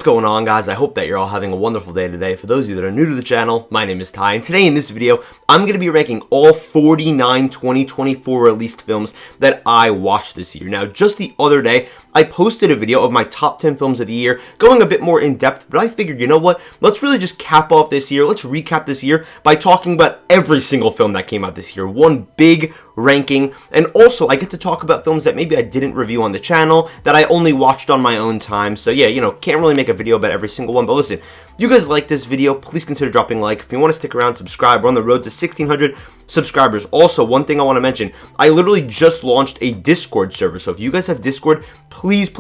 going on, guys? I hope that you're all having a wonderful day today. For those of you that are new to the channel, my name is Ty, and today in this video, I'm going to be ranking all 49 2024 released films that I watched this year. Now, just the other day, I posted a video of my top 10 films of the year, going a bit more in depth, but I figured, you know what? Let's really just cap off this year. Let's recap this year by talking about every single film that came out this year. One big ranking, and also I get to talk about films that maybe I didn't review on the channel, that I only watched on my own time. So yeah, you know, can't really make a video about every single one, but listen, if you guys like this video, please consider dropping a like. If you want to stick around, subscribe. We're on the road to 1,600 subscribers. Also, one thing I want to mention, I literally just launched a Discord server, so if you guys have Discord, please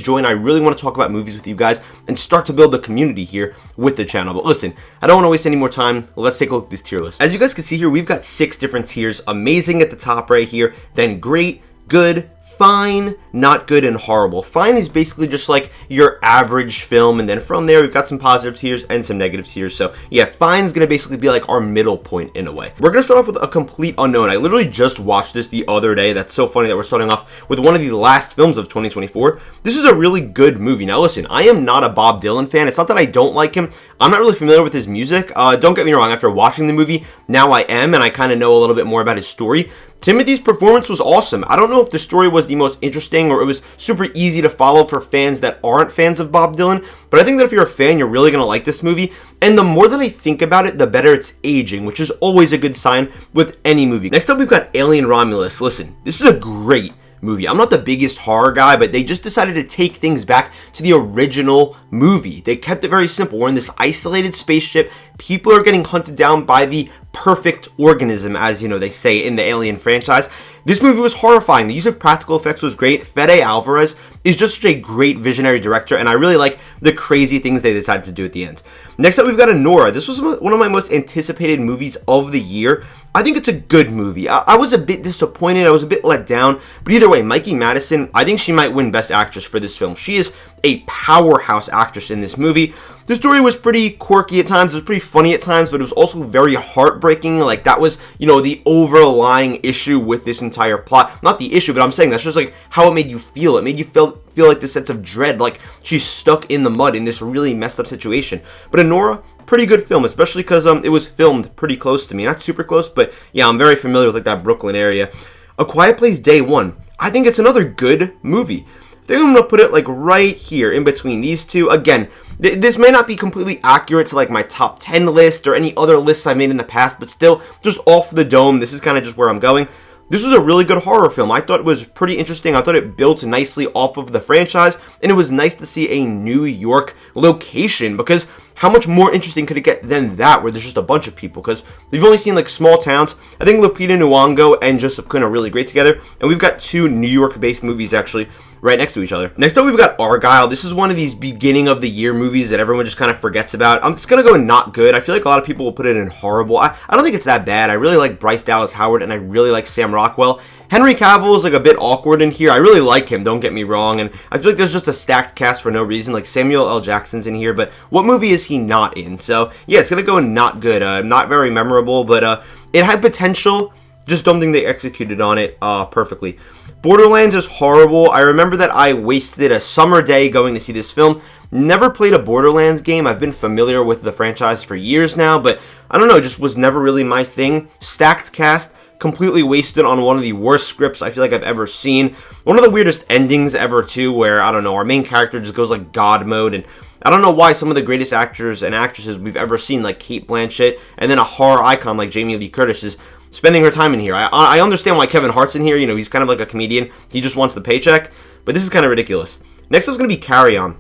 join. I really want to talk about movies with you guys and start to build a community here with the channel. But listen, I don't want to waste any more time. Let's take a look at this tier list. As you guys can see here, we've got 6 different tiers. Amazing at the top right here, then great, good, fine, not good, and horrible. Fine is basically just like your average film, and then from there we've got some positive tiers and some negative tiers. So yeah, fine is going to basically be like our middle point in a way. We're going to start off with A Complete Unknown. I literally just watched this the other day. That's so funny that we're starting off with one of the last films of 2024. This is a really good movie. Now listen, I am not a Bob Dylan fan. It's not that I don't like him. I'm not really familiar with his music. Don't get me wrong, after watching the movie, now I am, and I kind of know a little bit more about his story. Timothy's performance was awesome. I don't know if the story was the most interesting or it was super easy to follow for fans that aren't fans of Bob Dylan, but I think that if you're a fan, you're really going to like this movie. And the more that I think about it, the better it's aging, which is always a good sign with any movie. Next up, we've got Alien Romulus. Listen, this is a great movie. I'm not the biggest horror guy, but they just decided to take things back to the original movie. They kept it very simple. We're in this isolated spaceship. People are getting hunted down by the perfect organism, as you know they say in the Alien franchise. This movie was horrifying. The use of practical effects was great. Fede Alvarez is just such a great visionary director, and I really like the crazy things they decided to do at the end. Next up, we've got Anora. This was one of my most anticipated movies of the year. I think it's a good movie. I was a bit disappointed. I was a bit let down. But either way, Mikey Madison, I think she might win Best Actress for this film. She is a powerhouse actress in this movie. The story was pretty quirky at times. It was pretty funny at times, but it was also very heartbreaking. Like, that was, you know, the overlying issue with this entire plot. Not the issue, but I'm saying that's just like how it made you feel. It made you feel like this sense of dread, like she's stuck in the mud in this really messed up situation. But Anora, pretty good film, especially because it was filmed pretty close to me. Not super close, but yeah, I'm very familiar with like that Brooklyn area. A Quiet Place Day One. I think it's another good movie. I think I'm going to put it like right here in between these two. Again, this may not be completely accurate to like my top 10 list or any other lists I've made in the past, but still, just off the dome, this is kind of just where I'm going. This was a really good horror film. I thought it was pretty interesting. I thought it built nicely off of the franchise, and it was nice to see a New York location, because how much more interesting could it get than that, where there's just a bunch of people? Because we've only seen like small towns. I think Lupita Nyong'o and Joseph Quinn are really great together, and we've got 2 New York-based movies actually right next to each other. Next up, we've got Argylle. This is one of these beginning of the year movies that everyone just kind of forgets about. I'm just going to go not good. I feel like a lot of people will put it in horrible. I don't think it's that bad. I really like Bryce Dallas Howard, and I really like Sam Rockwell. Henry Cavill is like a bit awkward in here. I really like him, don't get me wrong, and I feel like there's just a stacked cast for no reason. Like Samuel L. Jackson's in here, but what movie is he not in? So yeah, it's going to go not good. Not very memorable, but it had potential. Just don't think they executed on it perfectly. Borderlands is horrible. I remember that I wasted a summer day going to see this film. Never played a Borderlands game. I've been familiar with the franchise for years now, but I don't know, just was never really my thing. Stacked cast, completely wasted on one of the worst scripts I feel like I've ever seen. One of the weirdest endings ever too, where, I don't know, our main character just goes like God mode, and I don't know why some of the greatest actors and actresses we've ever seen, like Cate Blanchett, and then a horror icon like Jamie Lee Curtis, is spending her time in here. I understand why Kevin Hart's in here. You know, he's kind of like a comedian. He just wants the paycheck. But this is kind of ridiculous. Next up is going to be Carry On.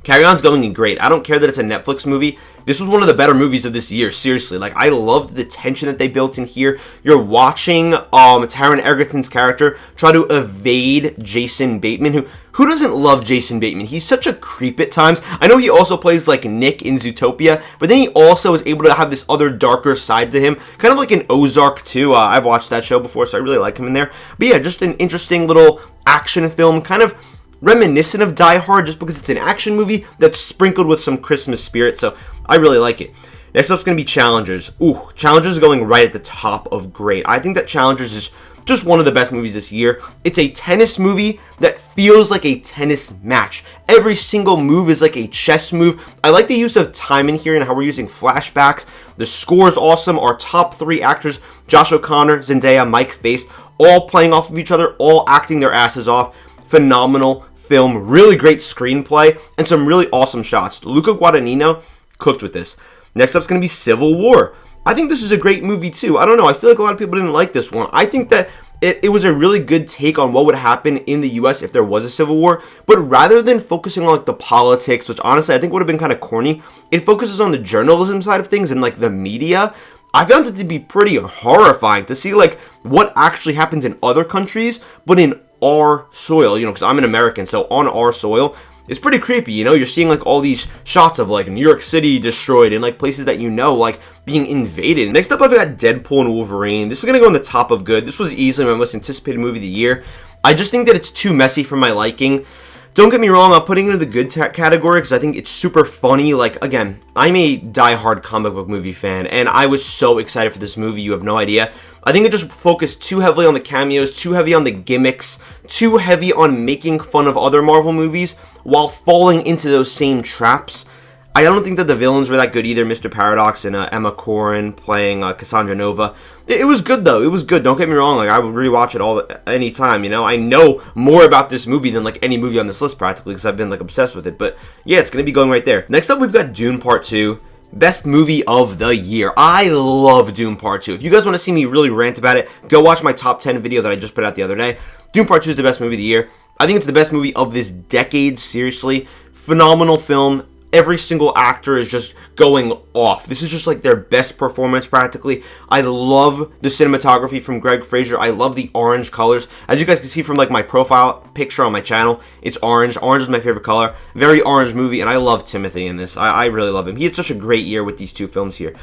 Carry On's going in great. I don't care that it's a Netflix movie. This was one of the better movies of this year, seriously. Like, I loved the tension that they built in here. You're watching Taron Egerton's character try to evade Jason Bateman, who doesn't love Jason Bateman? He's such a creep at times. I know he also plays like Nick in Zootopia, but then he also is able to have this other darker side to him, kind of like in Ozark too. I've watched that show before, so I really like him in there. But yeah, just an interesting little action film, kind of reminiscent of Die Hard, just because it's an action movie that's sprinkled with some Christmas spirit, so I really like it. Next up's going to be Challengers. Ooh, Challengers is going right at the top of great. I think that Challengers is just one of the best movies this year. It's a tennis movie that feels like a tennis match. Every single move is like a chess move. I like the use of time in here and how we're using flashbacks. The score is awesome. Our top 3 actors, Josh O'Connor, Zendaya, Mike Faist, all playing off of each other, all acting their asses off. Phenomenal film, really great screenplay, and some really awesome shots. Luca Guadagnino cooked with this. Next up is going to be Civil War. I think this is a great movie too. I don't know, I feel like a lot of people didn't like this one. I think that it was a really good take on what would happen in the US if there was a civil war, but rather than focusing on like the politics, which honestly I think would have been kind of corny, it focuses on the journalism side of things and like the media. I found it to be pretty horrifying to see like what actually happens in other countries, but in our soil, because I'm an American, so on our soil. It's pretty creepy, you're seeing like all these shots of like New York City destroyed and like places that like being invaded. Next up I've got Deadpool and Wolverine. This is gonna go on the top of good. This was easily my most anticipated movie of the year. I just think that it's too messy for my liking. Don't get me wrong, I'm putting it into the good category because I think it's super funny. Like, again, I'm a diehard comic book movie fan, and I was so excited for this movie, you have no idea. I think it just focused too heavily on the cameos, too heavy on the gimmicks, too heavy on making fun of other Marvel movies while falling into those same traps. I don't think that the villains were that good either. Mr. Paradox and Emma Corrin playing Cassandra Nova. It was good though. It was good. Don't get me wrong. Like I would rewatch it anytime. I know more about this movie than like any movie on this list practically because I've been like obsessed with it. But yeah, it's gonna be going right there. Next up, we've got Dune Part 2. Best movie of the year. I love Dune Part 2. If you guys want to see me really rant about it, go watch my top 10 video that I just put out the other day. Dune Part 2 is the best movie of the year. I think it's the best movie of this decade. Seriously, phenomenal film. Every single actor is just going off. This is just like their best performance practically. I love the cinematography from Greg Fraser. I love the orange colors. As you guys can see from like my profile picture on my channel, it's orange. Orange is my favorite color. Very orange movie, and I love Timothy in this. I really love him. He had such a great year with these two films here.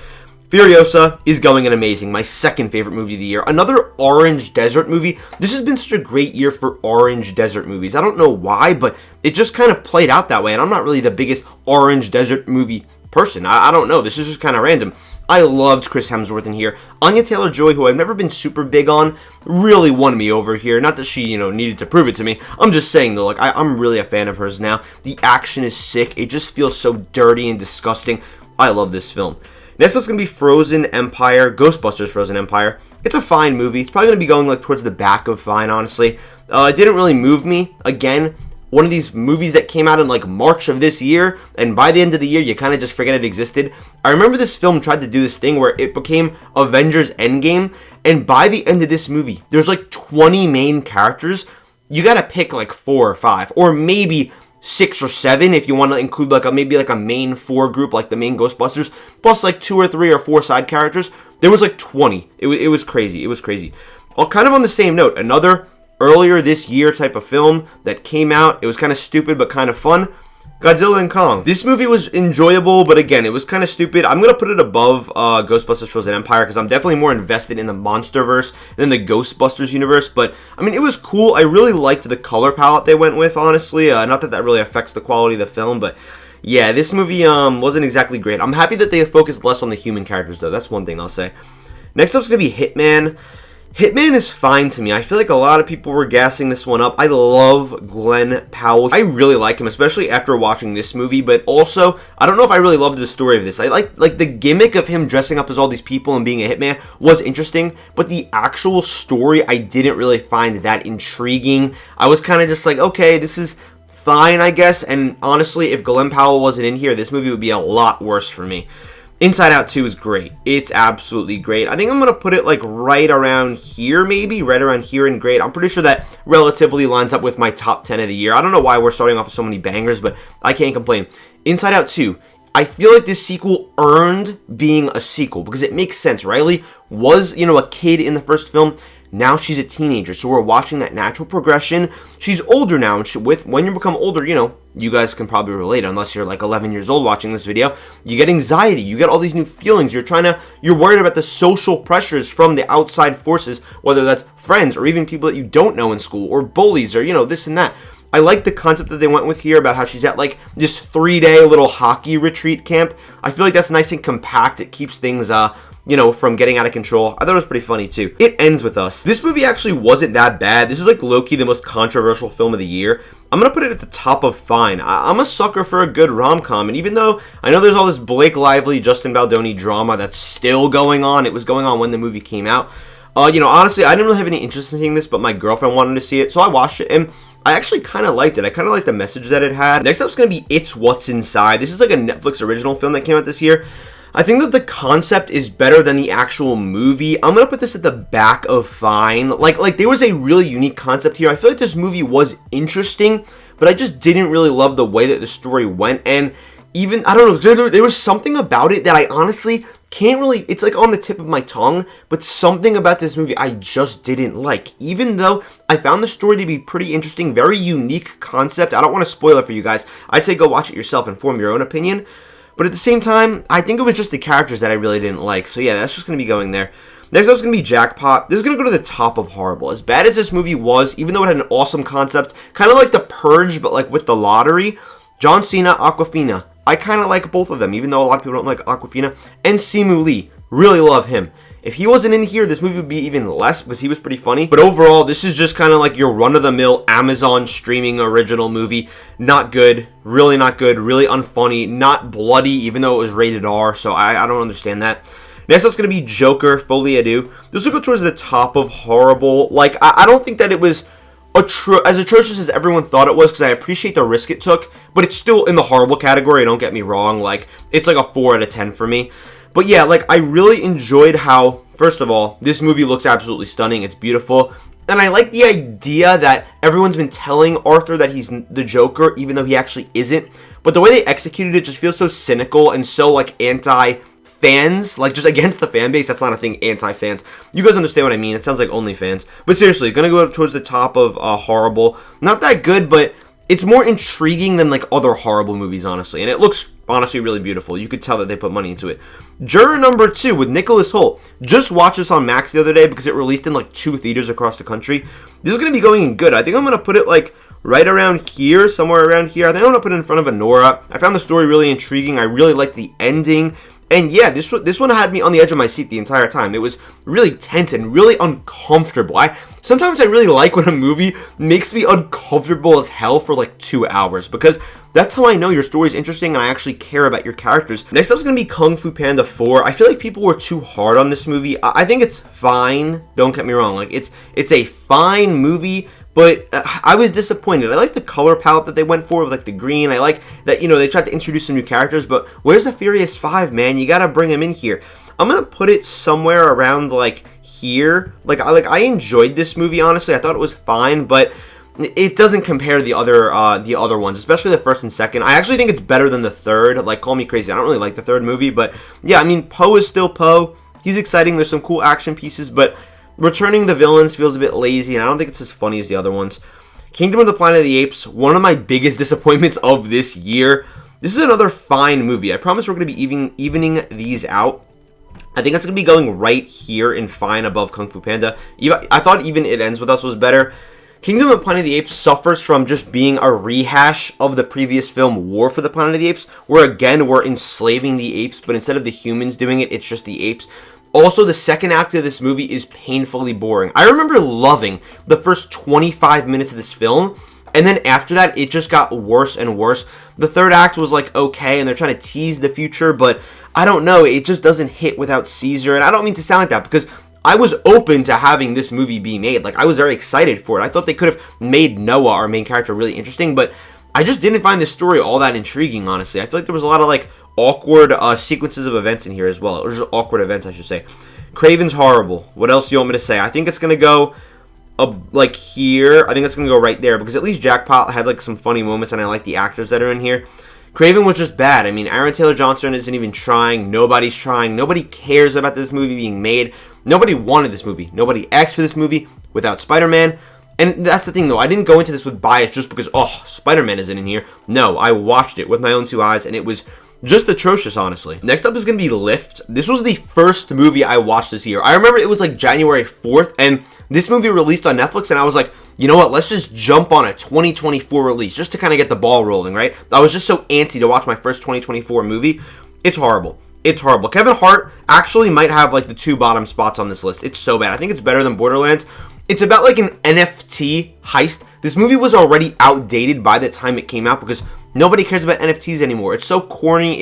Furiosa is going in amazing. My second favorite movie of the year. Another orange desert movie. This has been such a great year for orange desert movies. I don't know why, but it just kind of played out that way. And I'm not really the biggest orange desert movie person. I don't know. This is just kind of random. I loved Chris Hemsworth in here. Anya Taylor-Joy, who I've never been super big on, really won me over here. Not that she, needed to prove it to me. I'm just saying, though, like, I'm really a fan of hers now. The action is sick. It just feels so dirty and disgusting. I love this film. Next up's going to be Frozen Empire, Ghostbusters Frozen Empire. It's a fine movie. It's probably going to be going like towards the back of fine, honestly. It didn't really move me. Again, one of these movies that came out in like March of this year, and by the end of the year, you kind of just forget it existed. I remember this film tried to do this thing where it became Avengers Endgame, and by the end of this movie, there's like 20 main characters. You got to pick like 4 or 5, or maybe 6 or 7 if you want to include like maybe a main 4 group like the main Ghostbusters plus like 2 or 3 or 4 side characters. There was like 20. It was crazy. It was crazy. Kind of on the same note, another earlier this year type of film that came out. It was kind of stupid but kind of fun. Godzilla and Kong. This movie was enjoyable, but again, it was kind of stupid. I'm going to put it above Ghostbusters Frozen Empire because I'm definitely more invested in the Monsterverse than the Ghostbusters universe. But, I mean, it was cool. I really liked the color palette they went with, honestly. Not that that really affects the quality of the film, but yeah, this movie wasn't exactly great. I'm happy that they focused less on the human characters, though. That's one thing I'll say. Next up is going to be Hitman. Hitman is fine to me. I feel like a lot of people were gassing this one up. I love Glenn Powell. I really like him, especially after watching this movie, but also, I don't know if I really loved the story of this. I like the gimmick of him dressing up as all these people and being a hitman was interesting, but the actual story I didn't really find that intriguing. I was kind of just like, okay, this is fine, I guess, and honestly, if Glenn Powell wasn't in here, this movie would be a lot worse for me. Inside Out 2 is great. It's absolutely great. I think I'm going to put it like right around here, maybe. Right around here in great. I'm pretty sure that relatively lines up with my top 10 of the year. I don't know why we're starting off with so many bangers, but I can't complain. Inside Out 2. I feel like this sequel earned being a sequel because it makes sense. Riley was, a kid in the first film. Now she's a teenager, so we're watching that natural progression. She's older now, and when you become older, you guys can probably relate, unless you're like 11 years old watching this video. You get anxiety, you get all these new feelings. You're worried about the social pressures from the outside forces, whether that's friends or even people that you don't know in school, or bullies, or this and that. I like the concept that they went with here about how she's at like this 3-day little hockey retreat camp. I feel like that's nice and compact. It keeps things, you know, from getting out of control. I thought it was pretty funny too. It ends with us. This movie actually wasn't that bad. This is like low-key the most controversial film of the year. I'm gonna put it at the top of fine. I'm a sucker for a good rom-com, and even though I know there's all this Blake Lively, Justin Baldoni drama that's still going on, it was going on when the movie came out. You know, honestly, I didn't really have any interest in seeing this, but my girlfriend wanted to see it, so I watched it, and I actually kind of liked it. I kind of liked the message that it had. Next up is going to be It's What's Inside. This is like a Netflix original film that came out this year. I think that the concept is better than the actual movie. I'm going to put this at the back of fine. Like there was a really unique concept here. I feel like this movie was interesting, but I just didn't really love the way that the story went. And even, I don't know, there was something about it that I honestly can't really, it's like on the tip of my tongue, but something about this movie I just didn't like. Even though I found the story to be pretty interesting, very unique concept. I don't want to spoil it for you guys. I'd say go watch it yourself and form your own opinion. But at the same time, I think it was just the characters that I really didn't like. So yeah, that's just going to be going there. Next up is going to be Jackpot. This is going to go to the top of horrible. As bad as this movie was, even though it had an awesome concept, kind of like The Purge, but like with the lottery, John Cena, Awkwafina. I kind of like both of them, even though a lot of people don't like Awkwafina. And Simu Lee. Really love him. If he wasn't in here, this movie would be even less because he was pretty funny. But overall, this is just kind of like your run-of-the-mill Amazon streaming original movie. Not good. Really not good. Really unfunny. Not bloody, even though it was rated R. So I don't understand that. Next up's going to be Joker, Folie. This will go towards the top of horrible. Like, I don't think that it was as atrocious as everyone thought it was, because I appreciate the risk it took, but it's still in the horrible category, don't get me wrong. Like, it's like a 4 out of 10 for me. But yeah, like, I really enjoyed how, first of all, this movie looks absolutely stunning. It's beautiful. And I like the idea that everyone's been telling Arthur that he's the Joker, even though he actually isn't. But the way they executed it just feels so cynical and so, like, anti-fans. Like, just against the fan base. That's not a thing, anti-fans. You guys understand what I mean. It sounds like OnlyFans. But seriously, gonna go towards the top of horrible. Not that good, but it's more intriguing than, like, other horrible movies, honestly. And it looks, honestly, really beautiful. You could tell that they put money into it. Juror No. 2 with Nicholas Hoult. Just watched this on Max the other day because it released in, like, 2 theaters across the country. This is going to be going in good. I think I'm going to put it, like, right around here, somewhere around here. I think I'm going to put it in front of Anora. I found the story really intriguing. I really liked the ending. And yeah, this one had me on the edge of my seat the entire time. It was really tense and really uncomfortable. Sometimes I really like when a movie makes me uncomfortable as hell for like 2 hours, because that's how I know your story is interesting and I actually care about your characters. Next up is going to be Kung Fu Panda 4. I feel like people were too hard on this movie. I think it's fine. Don't get me wrong. Like, it's a fine movie, but I was disappointed. I like the color palette that they went for with, like, the green. I like that, you know, they tried to introduce some new characters, but where's the Furious 5, man? You gotta bring him in here. I'm gonna put it somewhere around, like, here. I enjoyed this movie, honestly. I thought it was fine, but it doesn't compare to the other ones, especially the first and second. I actually think it's better than the third. Like, call me crazy. I don't really like the third movie, but yeah, I mean, Poe is still Poe. He's exciting. There's some cool action pieces, but returning the villains feels a bit lazy, and I don't think it's as funny as the other ones. Kingdom of the Planet of the Apes, one of my biggest disappointments of this year. This is another fine movie. I promise we're going to be evening these out. I think it's going to be going right here in fine above Kung Fu Panda. I thought even It Ends With Us was better. Kingdom of the Planet of the Apes suffers from just being a rehash of the previous film War for the Planet of the Apes, where again we're enslaving the apes, but instead of the humans doing it, it's just the apes. Also, the second act of this movie is painfully boring. I remember loving the first 25 minutes of this film, and then after that, it just got worse and worse. The third act was, like, okay, and they're trying to tease the future, but I don't know, it just doesn't hit without Caesar, and I don't mean to sound like that, because I was open to having this movie be made. Like, I was very excited for it. I thought they could have made Noah, our main character, really interesting, but I just didn't find this story all that intriguing, honestly. I feel like there was a lot of, like, awkward sequences of events in here as well. Or just awkward events, I should say. Kraven's horrible. What else do you want me to say? I think it's going to go, like, here. I think it's going to go right there, because at least Jackpot had, like, some funny moments, and I like the actors that are in here. Kraven was just bad. I mean, Aaron Taylor Johnson isn't even trying. Nobody's trying. Nobody cares about this movie being made. Nobody wanted this movie. Nobody asked for this movie without Spider-Man. And that's the thing, though. I didn't go into this with bias just because, oh, Spider-Man isn't in here. No, I watched it with my own 2 eyes, and it was just atrocious, honestly. Next up is going to be Lift. This was the first movie I watched this year. I remember it was like January 4th, and this movie released on Netflix, and I was like, you know what, let's just jump on a 2024 release just to kind of get the ball rolling, right? I was just so antsy to watch my first 2024 movie. It's horrible. It's horrible. Kevin Hart actually might have like the 2 bottom spots on this list. It's so bad. I think it's better than Borderlands. It's about like an NFT heist. This movie was already outdated by the time it came out because nobody cares about NFTs anymore. It's so corny.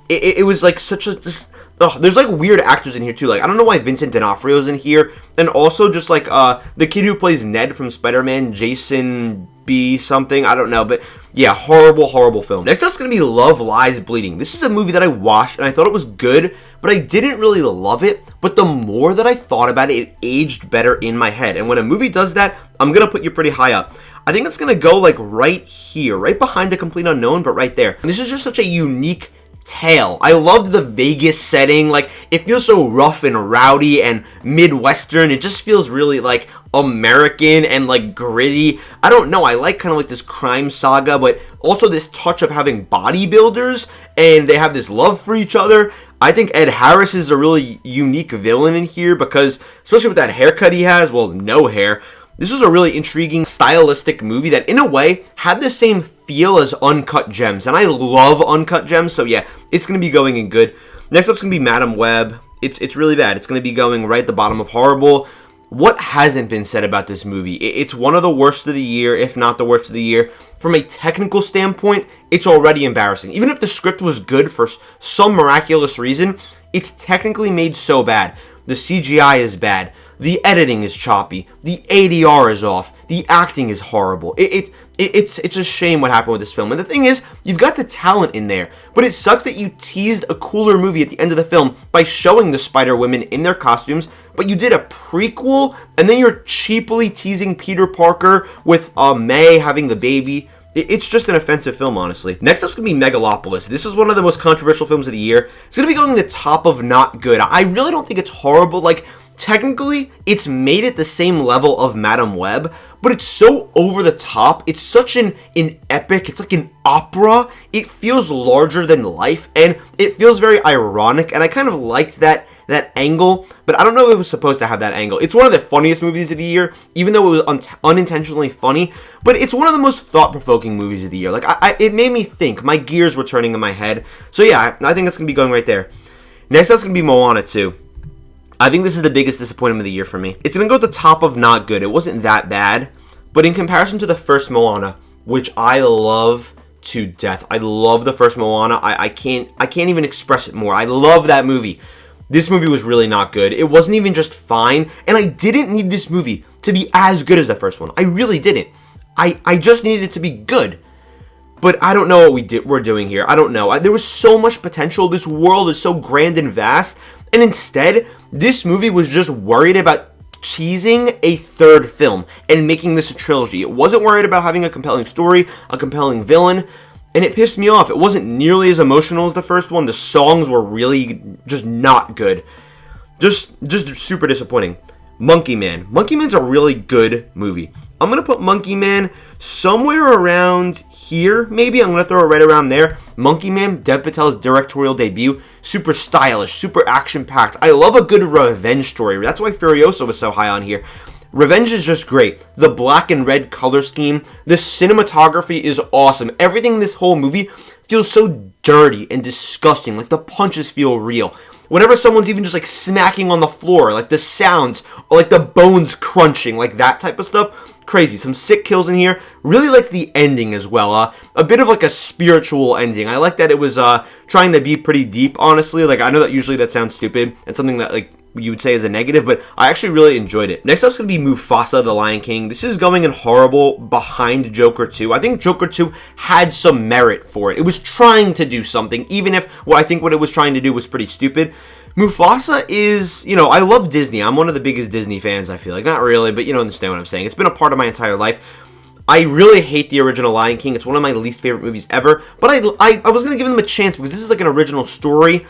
It was like such a just. Oh, there's like weird actors in here too. Like I don't know why Vincent D'Onofrio's in here, and also just like the kid who plays Ned from Spider-Man, Jason B something. I don't know, but yeah, horrible film. Next up's gonna be Love Lies Bleeding. This is a movie that I watched and I thought it was good, but I didn't really love it. But the more that I thought about it, it aged better in my head. And when a movie does that, I'm gonna put you pretty high up. I think it's gonna go like right here, right behind The Complete Unknown, but right there. And this is just such a unique tale. I loved the Vegas setting. Like it feels so rough and rowdy and Midwestern. It just feels really like American and like gritty. I don't know. I like kind of like this crime saga, but also this touch of having bodybuilders and they have this love for each other. I think Ed Harris is a really unique villain in here because, especially with that haircut he has, well, no hair. This was a really intriguing, stylistic movie that, in a way, had the same feel as Uncut Gems. And I love Uncut Gems, so yeah, it's going to be going in good. Next up's going to be Madam Web. It's really bad. It's going to be going right at the bottom of horrible. What hasn't been said about this movie? It's one of the worst of the year, if not the worst of the year. From a technical standpoint, it's already embarrassing. Even if the script was good for some miraculous reason, it's technically made so bad. The CGI is bad. The editing is choppy. The ADR is off. The acting is horrible. It's a shame what happened with this film. And the thing is, you've got the talent in there, but it sucks that you teased a cooler movie at the end of the film by showing the Spider-Women in their costumes, but you did a prequel, and then you're cheaply teasing Peter Parker with May having the baby. It's just an offensive film, honestly. Next up's going to be Megalopolis. This is one of the most controversial films of the year. It's going to be going the top of not good. I really don't think it's horrible. Like, technically, it's made at the same level of Madam Web, but it's so over the top. It's such an epic. It's like an opera. It feels larger than life, and it feels very ironic, and I kind of liked that angle, but I don't know if it was supposed to have that angle. It's one of the funniest movies of the year, even though it was unintentionally funny, but it's one of the most thought-provoking movies of the year. Like, it made me think. My gears were turning in my head. So yeah, I think it's going to be going right there. Next up's going to be Moana 2. I think this is the biggest disappointment of the year for me. It's going to go at the top of not good. It wasn't that bad, but in comparison to the first Moana, which I love to death. I love the first Moana. I can't even express it more. I love that movie. This movie was really not good. It wasn't even just fine, and I didn't need this movie to be as good as the first one. I really didn't. I just needed it to be good. But I don't know what we're doing here. I don't know. There was so much potential. This world is so grand and vast, and instead, this movie was just worried about teasing a third film and making this a trilogy. It wasn't worried about having a compelling story, a compelling villain, and it pissed me off. It wasn't nearly as emotional as the first one. The songs were really just not good. Just super disappointing. Monkey Man. Monkey Man's a really good movie. I'm going to put Monkey Man somewhere around here, maybe. I'm going to throw it right around there. Monkey Man, Dev Patel's directorial debut. Super stylish, super action-packed. I love a good revenge story. That's why Furiosa was so high on here. Revenge is just great. The black and red color scheme. The cinematography is awesome. Everything in this whole movie feels so dirty and disgusting. Like the punches feel real. Whenever someone's even just like smacking on the floor, like the sounds, or like the bones crunching, like that type of stuff. Crazy. Some sick kills in here. Really like the ending as well. A bit of like a spiritual ending. I like that it was trying to be pretty deep, honestly. Like I know that usually that sounds stupid and something that like you would say is a negative, but I actually really enjoyed it. Next up's going to be Mufasa, the Lion King. This is going in horrible behind Joker 2. I think Joker 2 had some merit for it. It was trying to do something, even if I think what it was trying to do was pretty stupid. Mufasa is, I love Disney. I'm one of the biggest Disney fans, I feel like. Not really, but you understand what I'm saying. It's been a part of my entire life. I really hate the original Lion King. It's one of my least favorite movies ever. But I was going to give them a chance because this is like an original story.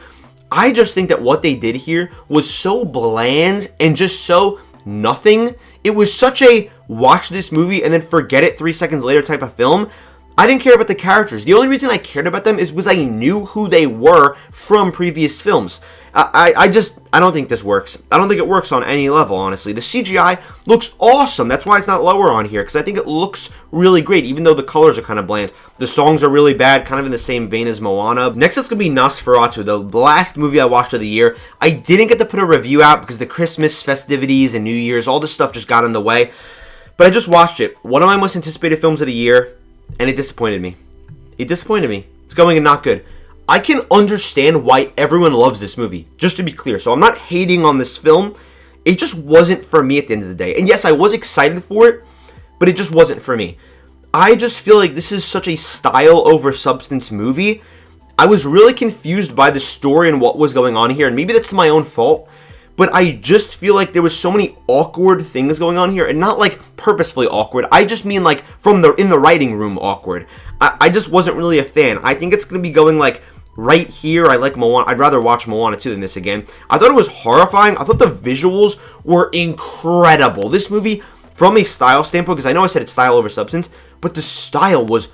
I just think that what they did here was so bland and just so nothing. It was such a watch this movie and then forget it 3 seconds later type of film. I didn't care about the characters. The only reason I cared about them is because I knew who they were from previous films. I don't think this works. I don't think it works on any level, honestly. The CGI looks awesome. That's why it's not lower on here, because I think it looks really great, even though the colors are kind of bland. The songs are really bad, kind of in the same vein as Moana. Next up's going to be Nosferatu, the last movie I watched of the year. I didn't get to put a review out because the Christmas festivities and New Year's, all this stuff just got in the way. But I just watched it. One of my most anticipated films of the year, and it disappointed me. It disappointed me. It's going and not good. I can understand why everyone loves this movie, just to be clear. So I'm not hating on this film. It just wasn't for me at the end of the day. And yes, I was excited for it, but it just wasn't for me. I just feel like this is such a style over substance movie. I was really confused by the story and what was going on here, and maybe that's my own fault. But I just feel like there was so many awkward things going on here, and not like purposefully awkward. I just mean like in the writing room awkward. I just wasn't really a fan. I think it's going to be going like right here. I like Moana. I'd rather watch Moana 2 than this again. I thought it was horrifying. I thought the visuals were incredible. This movie, from a style standpoint, because I know I said it's style over substance, but the style was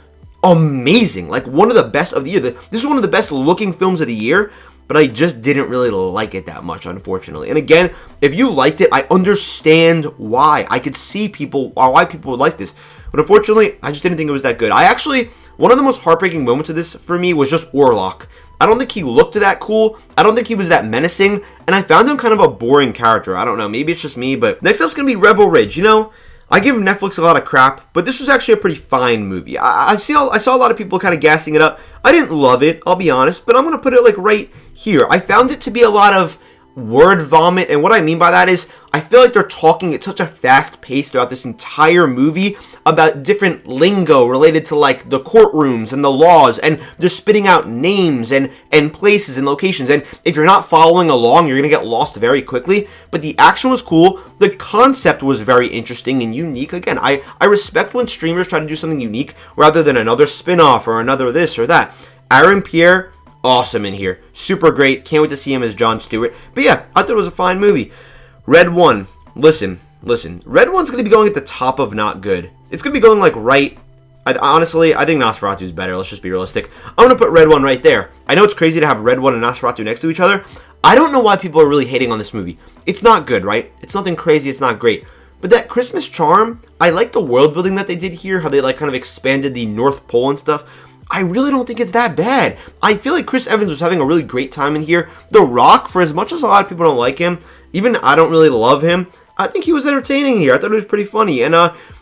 amazing. Like one of the best of the year. This is one of the best looking films of the year. But I just didn't really like it that much, unfortunately. And again, if you liked it, I understand why. I could see why people would like this. But unfortunately, I just didn't think it was that good. One of the most heartbreaking moments of this for me was just Orlok. I don't think he looked that cool. I don't think he was that menacing. And I found him kind of a boring character. I don't know. Maybe it's just me. But next up's going to be Rebel Ridge. You know, I give Netflix a lot of crap, but this was actually a pretty fine movie. I saw a lot of people kind of gassing it up. I didn't love it, I'll be honest, but I'm going to put it like right here. I found it to be a lot of word vomit, and what I mean by that is I feel like they're talking at such a fast pace throughout this entire movie about different lingo related to like the courtrooms and the laws, and they're spitting out names and places and locations, and if you're not following along, you're going to get lost very quickly. But the action was cool. The concept was very interesting and unique. Again, I respect when streamers try to do something unique rather than another spin-off or another this or that. Aaron Pierre, awesome in here. Super great. Can't wait to see him as Jon Stewart. But yeah, I thought it was a fine movie. Red One. Listen. Red One's going to be going at the top of not good. It's going to be going like right. Honestly, I think Nosferatu's better. Let's just be realistic. I'm going to put Red One right there. I know it's crazy to have Red One and Nosferatu next to each other. I don't know why people are really hating on this movie. It's not good, right? It's nothing crazy. It's not great. But that Christmas charm, I like the world building that they did here, how they like kind of expanded the North Pole and stuff. I really don't think it's that bad. I feel like Chris Evans was having a really great time in here. The Rock, for as much as a lot of people don't like him, even I don't really love him, I think he was entertaining here. I thought it was pretty funny. And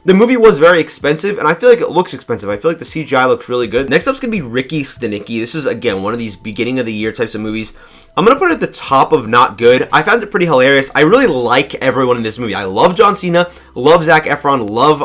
the movie was very expensive, and I feel like it looks expensive. I feel like the CGI looks really good. Next up's going to be Ricky Stanicky. This is, again, one of these beginning of the year types of movies. I'm going to put it at the top of not good. I found it pretty hilarious. I really like everyone in this movie. I love John Cena, love Zac Efron, love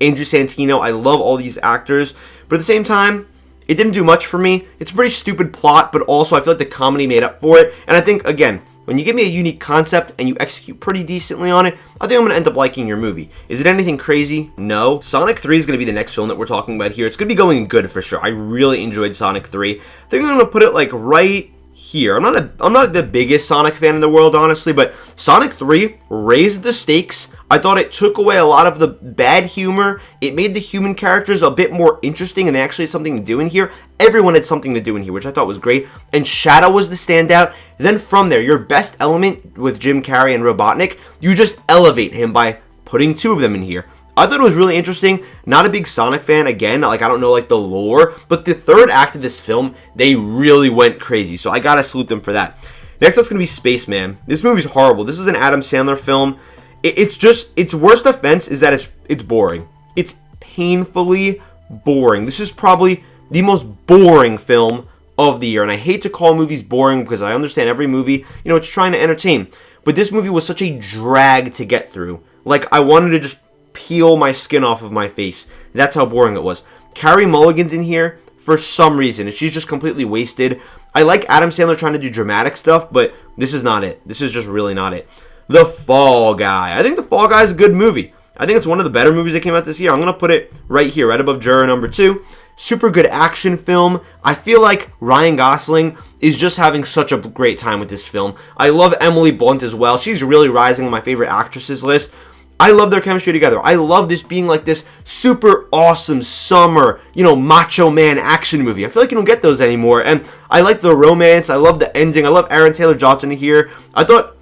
Andrew Santino. I love all these actors. But at the same time, it didn't do much for me. It's a pretty stupid plot, but also I feel like the comedy made up for it. And I think, again, when you give me a unique concept and you execute pretty decently on it, I think I'm going to end up liking your movie. Is it anything crazy? No. Sonic 3 is going to be the next film that we're talking about here. It's going to be going good for sure. I really enjoyed Sonic 3. I think I'm going to put it like right here. I'm not the biggest Sonic fan in the world, honestly, but Sonic 3 raised the stakes. I thought it took away a lot of the bad humor. It made the human characters a bit more interesting, and they actually had something to do in here. Everyone had something to do in here, which I thought was great. And Shadow was the standout. Then from there, your best element with Jim Carrey and Robotnik, you just elevate him by putting two of them in here. I thought it was really interesting. Not a big Sonic fan, again, like I don't know like the lore, but the third act of this film, they really went crazy, so I gotta salute them for that. Next up's gonna be Spaceman. This movie's horrible. This is an Adam Sandler film. Its worst offense is that it's boring. It's painfully boring. This is probably the most boring film of the year, and I hate to call movies boring because I understand every movie, it's trying to entertain, but this movie was such a drag to get through. Like, I wanted to just peel my skin off of my face. That's how boring it was. Carrie Mulligan's in here for some reason, and she's just completely wasted. I like Adam Sandler trying to do dramatic stuff, but this is not it. This is just really not it. The Fall Guy. I think The Fall Guy is a good movie. I think it's one of the better movies that came out this year. I'm going to put it right here, right above Juror No. 2. Super good action film. I feel like Ryan Gosling is just having such a great time with this film. I love Emily Blunt as well. She's really rising on my favorite actresses list. I love their chemistry together. I love this being like this super awesome summer, macho man action movie. I feel like you don't get those anymore. And I like the romance. I love the ending. I love Aaron Taylor Johnson here. I thought,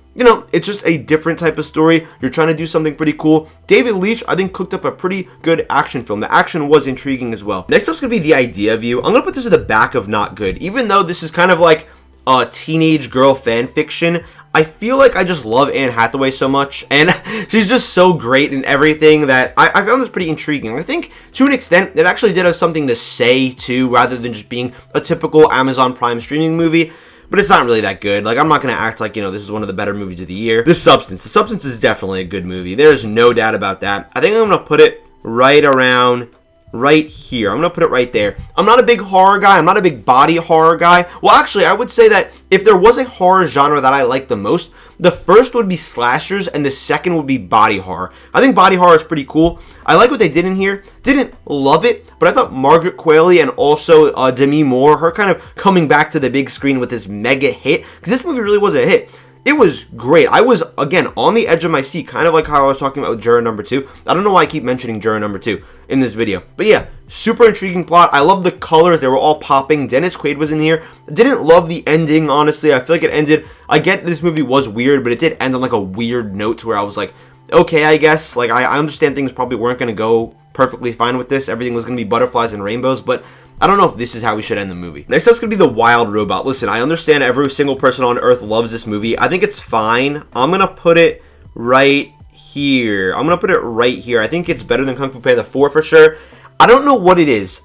it's just a different type of story. You're trying to do something pretty cool. David Leitch, I think, cooked up a pretty good action film. The action was intriguing as well. Next up's going to be The Idea of You. I'm going to put this at the back of not good. Even though this is kind of like a teenage girl fan fiction, I feel like I just love Anne Hathaway so much, and she's just so great in everything that I found this pretty intriguing. I think, to an extent, it actually did have something to say, too, rather than just being a typical Amazon Prime streaming movie. But it's not really that good. Like, I'm not going to act like, this is one of the better movies of the year. The Substance is definitely a good movie. There's no doubt about that. I think I'm going to put it right around right here. I'm going to put it right there. I'm not a big horror guy. I'm not a big body horror guy. Well, actually, I would say that if there was a horror genre that I like the most, the first would be slashers and the second would be body horror. I think body horror is pretty cool. I like what they did in here. Didn't love it, but I thought Margaret Qualley and also Demi Moore, her kind of coming back to the big screen with this mega hit, because this movie really was a hit. It was great. I was, again, on the edge of my seat, kind of like how I was talking about with Juror No. 2. I don't know why I keep mentioning Juror No. 2 in this video. But yeah, super intriguing plot. I love the colors. They were all popping. Dennis Quaid was in here. Didn't love the ending, honestly. I feel like it ended... I get this movie was weird, but it did end on like a weird note to where I was like, okay, I guess. Like, I understand things probably weren't going to go perfectly fine with this. Everything was going to be butterflies and rainbows, but I don't know if this is how we should end the movie. Next up's going to be The Wild Robot. Listen, I understand every single person on Earth loves this movie. I think it's fine. I'm going to put it right here. I think it's better than Kung Fu Panda 4 for sure. I don't know what it is.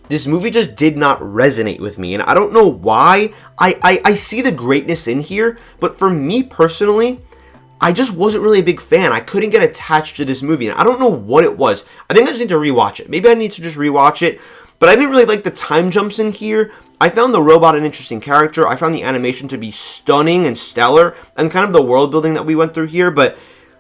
This movie just did not resonate with me, and I don't know why. I see the greatness in here, but for me personally, I just wasn't really a big fan. I couldn't get attached to this movie, and I don't know what it was. I think I just need to rewatch it. Maybe I need to just rewatch it, but I didn't really like the time jumps in here. I found the robot an interesting character. I found the animation to be stunning and stellar, and kind of the world building that we went through here, but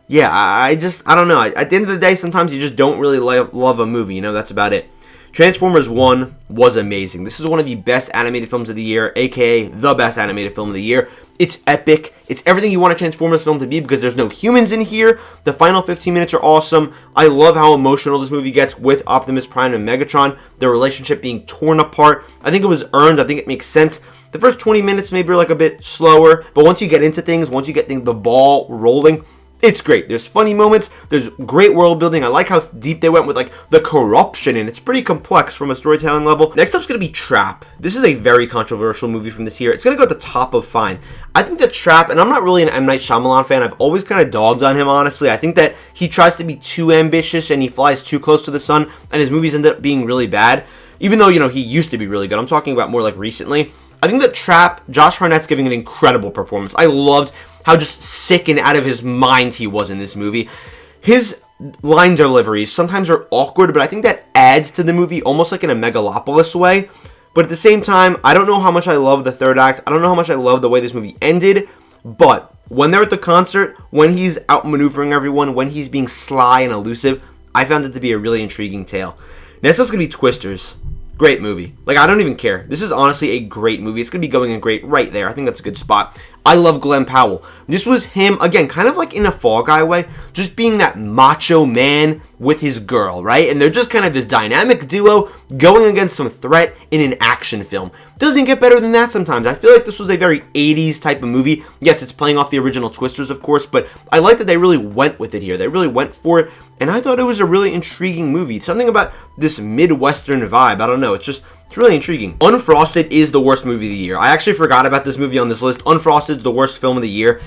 yeah, I don't know. At the end of the day, sometimes you just don't really love a movie, that's about it. Transformers 1 was amazing. This is one of the best animated films of the year, aka the best animated film of the year. It's epic. It's everything you want a Transformers film to be because there's no humans in here. The final 15 minutes are awesome. I love how emotional this movie gets with Optimus Prime and Megatron. Their relationship being torn apart. I think it was earned. I think it makes sense. The first 20 minutes maybe are like a bit slower, but once you get into things, once you get the ball rolling, it's great. There's funny moments. There's great world building. I like how deep they went with like the corruption, and it's pretty complex from a storytelling level. Next up's going to be Trap. This is a very controversial movie from this year. It's going to go at the top of fine. I think that Trap, and I'm not really an M. Night Shyamalan fan. I've always kind of dogged on him, honestly. I think that he tries to be too ambitious and he flies too close to the sun, and his movies end up being really bad. Even though, he used to be really good. I'm talking about more like recently. I think that Trap, Josh Hartnett's giving an incredible performance. I loved how just sick and out of his mind he was in this movie. His line deliveries sometimes are awkward, but I think that adds to the movie almost like in a Megalopolis way. But at the same time, I don't know how much I love the third act. I don't know how much I love the way this movie ended. But when they're at the concert, when he's outmaneuvering everyone, when he's being sly and elusive, I found it to be a really intriguing tale. Next up's going to be Twisters. Great movie. Like, I don't even care. This is honestly a great movie. It's going to be going in great right there. I think that's a good spot. I love Glenn Powell. This was him, again, kind of like in a Fall Guy way, just being that macho man with his girl, right? And they're just kind of this dynamic duo going against some threat in an action film. Doesn't get better than that sometimes. I feel like this was a very 80s type of movie. Yes, it's playing off the original Twisters, of course, but I like that they really went with it here. They really went for it, and I thought it was a really intriguing movie. Something about this Midwestern vibe. I don't know. It's really intriguing. Unfrosted is the worst movie of the year. I actually forgot about this movie on this list. Unfrosted's the worst film of the year.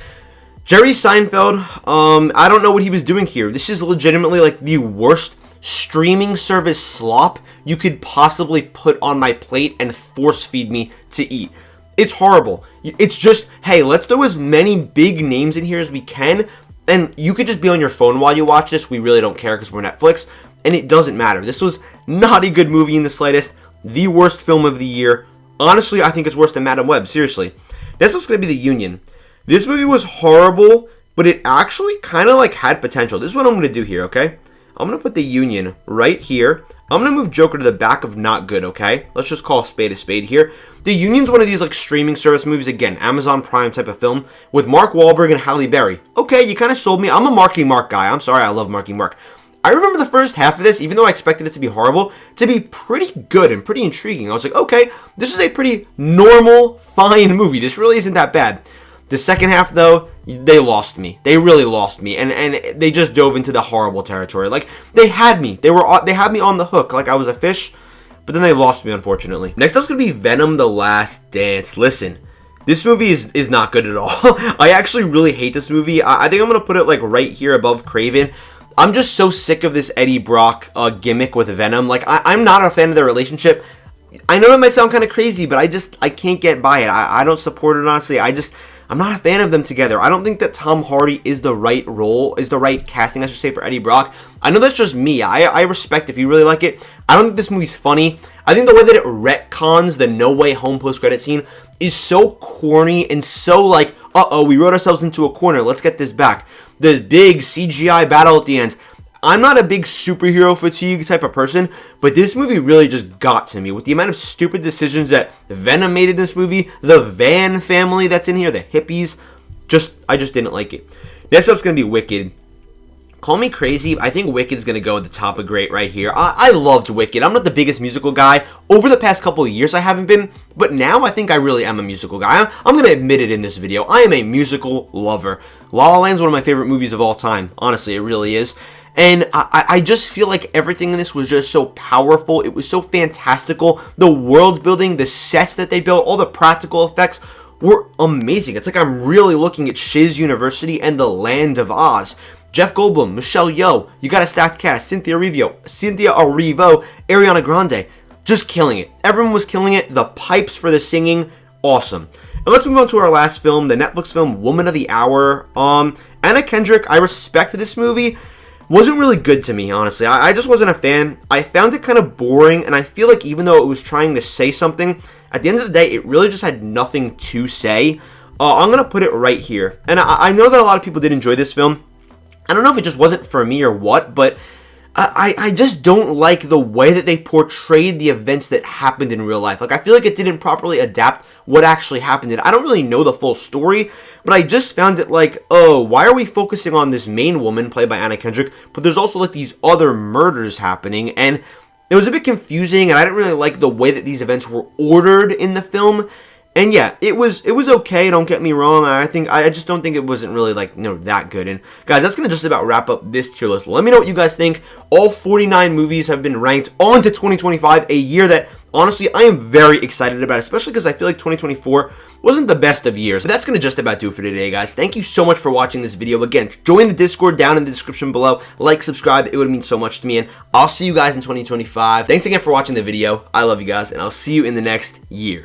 Jerry Seinfeld, I don't know what he was doing here. This is legitimately like the worst streaming service slop you could possibly put on my plate and force feed me to eat. It's horrible. It's just, hey, let's throw as many big names in here as we can, and you could just be on your phone while you watch this. We really don't care because we're Netflix, and it doesn't matter. This was not a good movie in the slightest. The worst film of the year. Honestly, I think it's worse than Madam Web. Seriously. Next up's going to be The Union. This movie was horrible, but it actually kind of like had potential. This is what I'm going to do here, okay? I'm going to put The Union right here. I'm going to move Joker to the back of not good, okay? Let's just call a spade here. The Union's one of these, like, streaming service movies, again, Amazon Prime type of film, with Mark Wahlberg and Halle Berry. Okay, you kind of sold me. I'm a Marky Mark guy. I'm sorry, I love Marky Mark. I remember the first half of this, even though I expected it to be horrible, to be pretty good and pretty intriguing. I was like, okay, this is a pretty normal, fine movie. This really isn't that bad. The second half, though, they lost me. They really lost me, and they just dove into the horrible territory. Like, they had me. They had me on the hook, like I was a fish, but then they lost me, unfortunately. Next up's gonna be Venom: The Last Dance. Listen, this movie is not good at all. I actually really hate this movie. I think I'm gonna put it like right here above Kraven. I'm just so sick of this Eddie Brock gimmick with Venom. Like, I'm not a fan of their relationship. I know it might sound kind of crazy, but I can't get by it. I don't support it, honestly. I'm not a fan of them together. I don't think that Tom Hardy is the right role, is the right casting, I should say, for Eddie Brock. I know that's just me. I respect if you really like it. I don't think this movie's funny. I think the way that it retcons the No Way Home post-credit scene is so corny and so like, uh-oh, we wrote ourselves into a corner. Let's get this back. The big CGI battle at the end. I'm not a big superhero fatigue type of person, but this movie really just got to me. With the amount of stupid decisions that Venom made in this movie, the Van family that's in here, the hippies, I just didn't like it. Next up's going to be Wicked. Call me crazy, I think Wicked's going to go at the top of great right here. I loved Wicked. I'm not the biggest musical guy. Over the past couple of years, I haven't been, but now I think I really am a musical guy. I'm going to admit it in this video. I am a musical lover. La La Land's one of my favorite movies of all time. Honestly, it really is. And I just feel like everything in this was just so powerful. It was so fantastical. The world building, the sets that they built, all the practical effects were amazing. It's like I'm really looking at Shiz University and the Land of Oz. Jeff Goldblum, Michelle Yeoh, you got a stacked cast. Cynthia Erivo, Ariana Grande, just killing it. Everyone was killing it. The pipes for the singing, awesome. And let's move on to our last film, the Netflix film Woman of the Hour. Anna Kendrick, I respect this movie. Wasn't really good to me, honestly. I just wasn't a fan. I found it kind of boring, and I feel like even though it was trying to say something, at the end of the day, it really just had nothing to say. I'm going to put it right here. And I know that a lot of people did enjoy this film. I don't know if it just wasn't for me or what, but I just don't like the way that they portrayed the events that happened in real life. Like, I feel like it didn't properly adapt what actually happened. And I don't really know the full story, but I just found it like, oh, why are we focusing on this main woman played by Anna Kendrick, but there's also like these other murders happening, and it was a bit confusing, and I didn't really like the way that these events were ordered in the film. And yeah, it was okay, don't get me wrong. I just don't think it wasn't really like, that good. And guys, that's going to just about wrap up this tier list. Let me know what you guys think. All 49 movies have been ranked on to 2025, a year that honestly I am very excited about, especially because I feel like 2024 wasn't the best of years. But that's going to just about do it for today, guys. Thank you so much for watching this video. Again, join the Discord down in the description below. Like, subscribe, it would mean so much to me. And I'll see you guys in 2025. Thanks again for watching the video. I love you guys, and I'll see you in the next year.